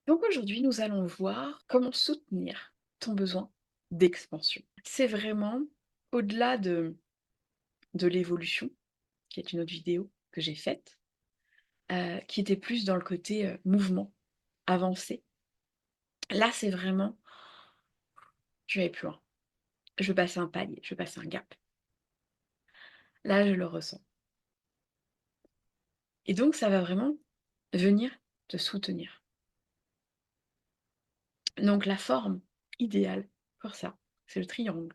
Donc aujourd'hui, nous allons voir comment soutenir ton besoin d'expansion. C'est vraiment au-delà de l'évolution, qui est une autre vidéo que j'ai faite, qui était plus dans le côté mouvement, avancé. Là, c'est vraiment, je vais aller plus loin. Je veux passer un palier, je veux passer un gap. Là, je le ressens. Et donc, ça va vraiment venir te soutenir. Donc, la forme idéale pour ça, c'est le triangle,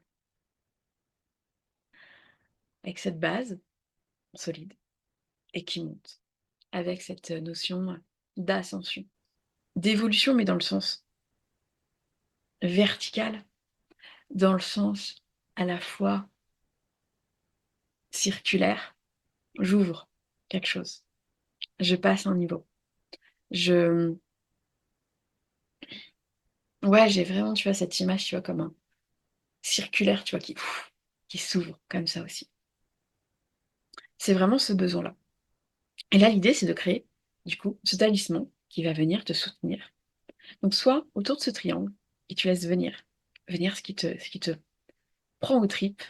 avec cette base solide et qui monte, avec cette notion d'ascension, d'évolution, mais dans le sens vertical, dans le sens à la fois circulaire. J'ouvre quelque chose, je passe un niveau. Je ouais, j'ai vraiment, tu vois, cette image, tu vois, comme un circulaire, tu vois, qui s'ouvre comme ça aussi. C'est vraiment ce besoin-là. Et là, l'idée, c'est de créer, du coup, ce talisman qui va venir te soutenir. Donc soit autour de ce triangle et tu laisses venir ce qui te prend aux tripes,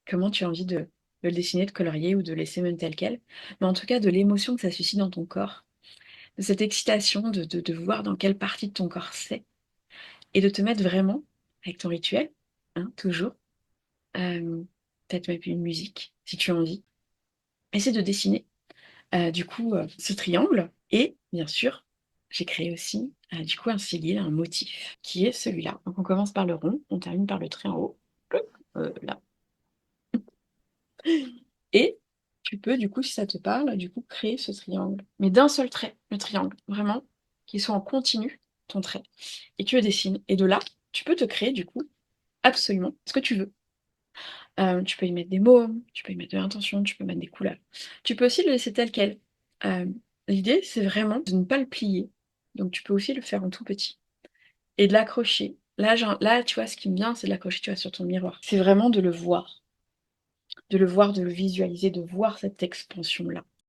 comment tu as envie de le dessiner, de colorier ou de laisser même tel quel, mais en tout cas de l'émotion que ça suscite dans ton corps, de cette excitation de voir dans quelle partie de ton corps c'est, et de te mettre vraiment, avec ton rituel, hein, toujours, peut-être même une musique, si tu as envie, essaie de dessiner, du coup, ce triangle, et bien sûr, j'ai créé aussi, du coup, un sigil, un motif, qui est celui-là. Donc on commence par le rond, on termine par le trait en haut, là. Et tu peux, du coup, si ça te parle, du coup, créer ce triangle. Mais d'un seul trait, le triangle, vraiment, qui soit en continu, ton trait. Et tu le dessines. Et de là, tu peux te créer, du coup, absolument ce que tu veux. Tu peux y mettre des mots, tu peux y mettre de l'intention, tu peux mettre des couleurs. Tu peux aussi le laisser tel quel. Euh, L'idée, c'est vraiment de ne pas le plier. Donc tu peux aussi le faire en tout petit. Et de l'accrocher. Là, là, tu vois, ce qui me vient, c'est de l'accrocher, tu vois, sur ton miroir. C'est vraiment de le voir, de le voir, de le visualiser, de voir cette expansion-là.